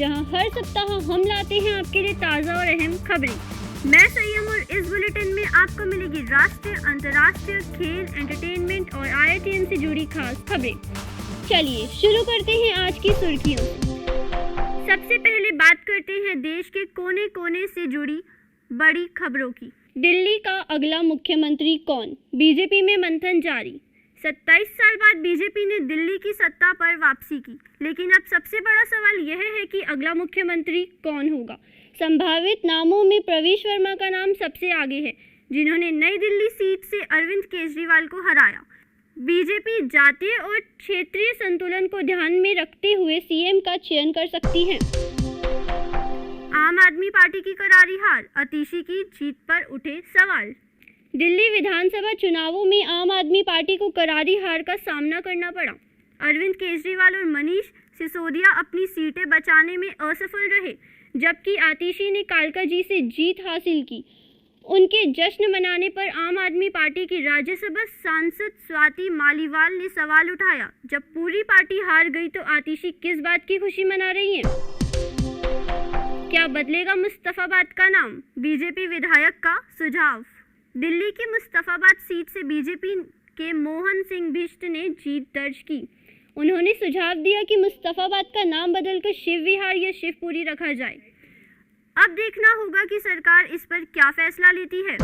जहां हर सप्ताह हम लाते हैं आपके लिए ताज़ा और अहम खबरें। मैं सैयम और इस बुलेटिन में आपको मिलेगी राष्ट्रीय, अंतर्राष्ट्रीय, खेल, एंटरटेनमेंट और IITM से जुड़ी खास खबरें। चलिए शुरू करते हैं आज की सुर्खियों। सबसे पहले बात करते हैं देश के कोने कोने से जुड़ी बड़ी खबरों की। दिल्ली का अगला मुख्यमंत्री कौन? बीजेपी में मंथन जारी। 27 साल बाद बीजेपी ने दिल्ली की सत्ता पर वापसी की, लेकिन अब सबसे बड़ा सवाल यह है कि अगला मुख्यमंत्री कौन होगा। संभावित नामों में प्रवेश वर्मा का नाम सबसे आगे है, जिन्होंने नई दिल्ली सीट से अरविंद केजरीवाल को हराया। बीजेपी जातीय और क्षेत्रीय संतुलन को ध्यान में रखते हुए सीएम का चयन कर सकती है। आम आदमी पार्टी की करारी हार, आतिशी की जीत पर उठे सवाल। दिल्ली विधानसभा चुनावों में आम आदमी पार्टी को करारी हार का सामना करना पड़ा। अरविंद केजरीवाल और मनीष सिसोदिया अपनी सीटें बचाने में असफल रहे, जबकि आतिशी ने कालकाजी से जीत हासिल की। उनके जश्न मनाने पर आम आदमी पार्टी की राज्यसभा सांसद स्वाति मालीवाल ने सवाल उठाया, जब पूरी पार्टी हार गई तो आतिशी किस बात की खुशी मना रही हैं? क्या बदलेगा मुस्तफाबाद का नाम? बीजेपी विधायक का सुझाव। दिल्ली की मुस्तफाबाद सीट से बीजेपी के मोहन सिंह बिष्ट ने जीत दर्ज की। उन्होंने सुझाव दिया कि मुस्तफाबाद का नाम बदलकर शिव विहार या शिवपुरी रखा जाए। अब देखना होगा कि सरकार इस पर क्या फैसला लेती है।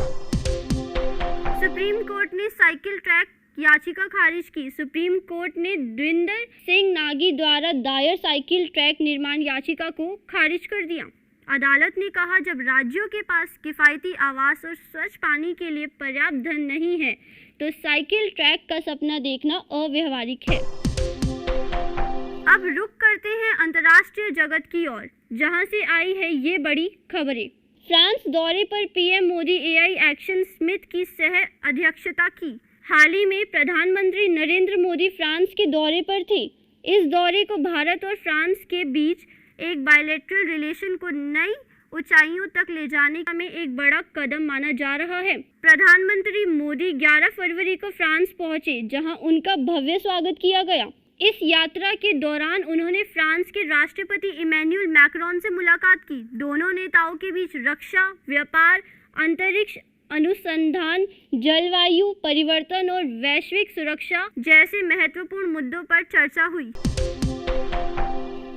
सुप्रीम कोर्ट ने साइकिल ट्रैक याचिका खारिज की। सुप्रीम कोर्ट ने द्विंदर सिंह नागी द्वारा दायर साइकिल ट्रैक निर्माण याचिका को खारिज कर दिया। अदालत ने कहा, जब राज्यों के पास किफ़ायती आवास और स्वच्छ पानी के लिए पर्याप्त धन नहीं है तो साइकिल ट्रैक का सपना देखना अव्यावहारिक है। अब रुख करते हैं अंतर्राष्ट्रीय जगत की ओर, जहां से आई है ये बड़ी खबरें। फ्रांस दौरे पर पीएम मोदी AI एक्शन समिति की सह अध्यक्षता की। हाल ही में प्रधानमंत्री नरेंद्र मोदी फ्रांस के दौरे पर थे। इस दौरे को भारत और फ्रांस के बीच एक बायलैटरल रिलेशन को नई ऊंचाइयों तक ले जाने में एक बड़ा कदम माना जा रहा है। प्रधानमंत्री मोदी 11 फरवरी को फ्रांस पहुंचे, जहां उनका भव्य स्वागत किया गया। इस यात्रा के दौरान उन्होंने फ्रांस के राष्ट्रपति इमैनुअल मैक्रोन से मुलाकात की। दोनों नेताओं के बीच रक्षा, व्यापार, अंतरिक्ष अनुसंधान, जलवायु परिवर्तन और वैश्विक सुरक्षा जैसे महत्वपूर्ण मुद्दों पर चर्चा हुई।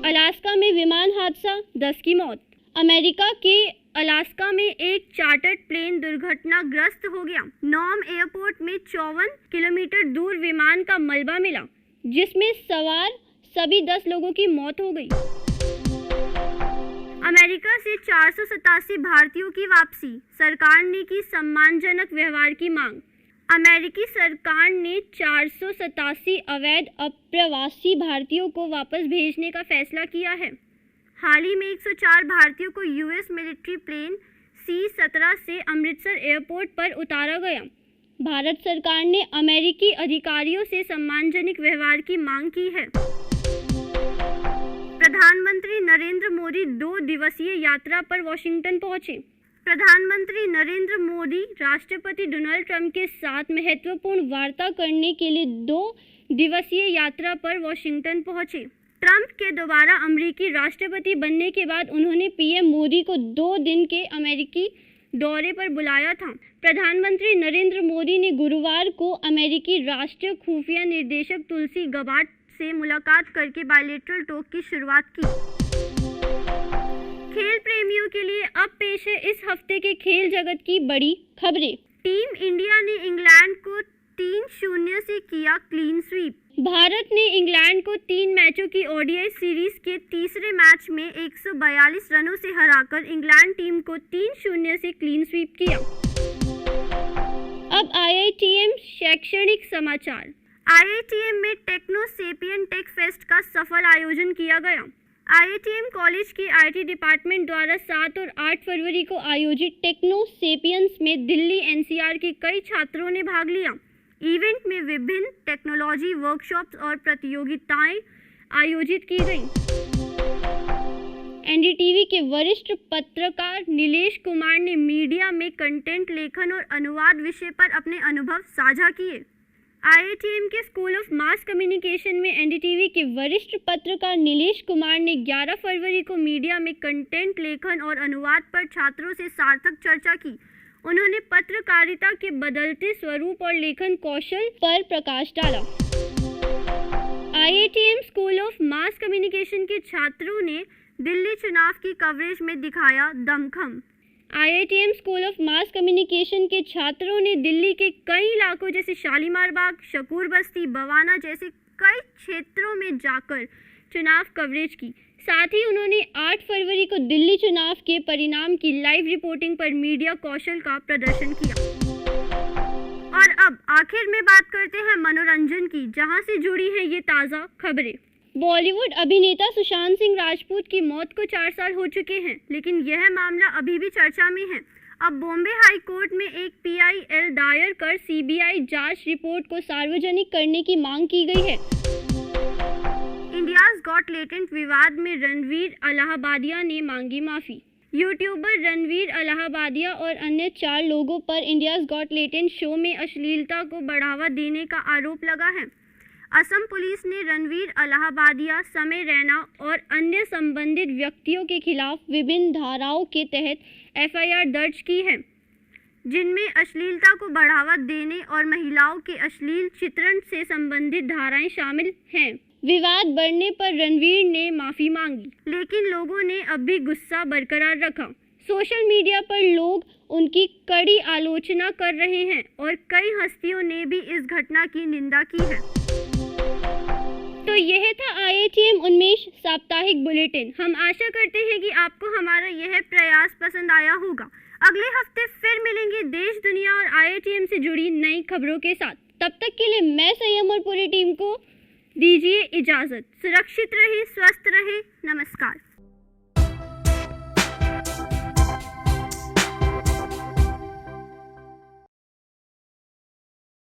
अलास्का में विमान हादसा, 10 की मौत। अमेरिका के अलास्का में एक चार्टर्ड प्लेन दुर्घटनाग्रस्त हो गया। नॉम एयरपोर्ट में 54 किलोमीटर दूर विमान का मलबा मिला, जिसमें सवार सभी 10 लोगों की मौत हो गई। अमेरिका से 487 भारतीयों की वापसी, सरकार ने की सम्मानजनक व्यवहार की मांग। अमेरिकी सरकार ने 487 अवैध अप्रवासी भारतीयों को वापस भेजने का फैसला किया है। हाल ही में 104 भारतीयों को US मिलिट्री प्लेन C-17 से अमृतसर एयरपोर्ट पर उतारा गया। भारत सरकार ने अमेरिकी अधिकारियों से सम्मानजनक व्यवहार की मांग की है। प्रधानमंत्री नरेंद्र मोदी 2 दिवसीय यात्रा पर वॉशिंगटन पहुंचे। प्रधानमंत्री नरेंद्र मोदी राष्ट्रपति डोनाल्ड ट्रंप के साथ महत्वपूर्ण वार्ता करने के लिए 2 दिवसीय यात्रा पर वॉशिंगटन पहुंचे। ट्रंप के दोबारा अमेरिकी राष्ट्रपति बनने के बाद उन्होंने पीएम मोदी को 2 दिन के अमेरिकी दौरे पर बुलाया था। प्रधानमंत्री नरेंद्र मोदी ने गुरुवार को अमेरिकी राष्ट्रीय खुफिया निदेशक तुलसी गबार्ड से मुलाकात करके बायलैटरल टॉक की शुरुआत की। खेल प्रेमियों के लिए अब पेश है इस हफ्ते के खेल जगत की बड़ी खबरें। टीम इंडिया ने इंग्लैंड को 3-0 से किया क्लीन स्वीप। भारत ने इंग्लैंड को 3 मैचों की ODI सीरीज के तीसरे मैच में 142 रनों से हराकर इंग्लैंड टीम को 3-0 से क्लीन स्वीप किया। अब IITM शैक्षणिक समाचार। IITM में टेक्नो सेपियन टेक फेस्ट का सफल आयोजन किया गया। IITM कॉलेज के IT डिपार्टमेंट द्वारा 7 और 8 फरवरी को आयोजित टेक्नो सेपियंस में दिल्ली NCR के कई छात्रों ने भाग लिया। इवेंट में विभिन्न टेक्नोलॉजी वर्कशॉप्स और प्रतियोगिताएं आयोजित की गईं। NDTV के वरिष्ठ पत्रकार नीलेश कुमार ने मीडिया में कंटेंट लेखन और अनुवाद विषय पर अपने अनुभव साझा किए। IITM के स्कूल ऑफ मास कम्युनिकेशन में NDTV के वरिष्ठ पत्रकार नीलेश कुमार ने 11 फरवरी को मीडिया में कंटेंट लेखन और अनुवाद पर छात्रों से सार्थक चर्चा की। उन्होंने पत्रकारिता के बदलते स्वरूप और लेखन कौशल पर प्रकाश डाला। IITM school of mass communication के छात्रों ने दिल्ली चुनाव की कवरेज में दिखाया दमखम। IITM school of mass communication के छात्रों ने दिल्ली के कई इलाकों जैसे शालीमार बाग, शकूर बस्ती, बवाना जैसे कई क्षेत्रों में जाकर चुनाव कवरेज की। साथ ही उन्होंने 8 फरवरी को दिल्ली चुनाव के परिणाम की लाइव रिपोर्टिंग पर मीडिया कौशल का प्रदर्शन किया। और अब आखिर में बात करते हैं मनोरंजन की, जहां से जुड़ी है ये ताज़ा खबरें। बॉलीवुड अभिनेता सुशांत सिंह राजपूत की मौत को 4 साल हो चुके हैं, लेकिन यह मामला अभी भी चर्चा में है। अब बॉम्बे हाई कोर्ट में एक PIL दायर कर CBI जांच रिपोर्ट को सार्वजनिक करने की मांग की गई है। इंडियाज गॉट टैलेंट विवाद में रणवीर अलाहाबादिया ने मांगी माफी। यूट्यूबर रणवीर अलाहाबादिया और अन्य 4 लोगों पर इंडियाज गॉट टैलेंट शो में अश्लीलता को बढ़ावा देने का आरोप लगा है। असम पुलिस ने रणवीर अलाहाबादिया, समय रैना और अन्य संबंधित व्यक्तियों के खिलाफ विभिन्न धाराओं के तहत FIR दर्ज की है, जिनमें अश्लीलता को बढ़ावा देने और महिलाओं के अश्लील चित्रण से संबंधित धाराएं शामिल हैं। विवाद बढ़ने पर रणवीर ने माफी मांगी, लेकिन लोगों ने अब भी गुस्सा बरकरार रखा। सोशल मीडिया पर लोग उनकी कड़ी आलोचना कर रहे हैं और कई हस्तियों ने भी इस घटना की निंदा की है। तो यह था IITM उन्मेष साप्ताहिक बुलेटिन। हम आशा करते हैं कि आपको हमारा यह प्रयास पसंद आया होगा। अगले हफ्ते फिर मिलेंगे देश, दुनिया और IITM से जुड़ी नई खबरों के साथ। तब तक के लिए मैं संयम और पूरी टीम को दीजिए इजाज़त। सुरक्षित रहिए, स्वस्थ रहिए। नमस्कार।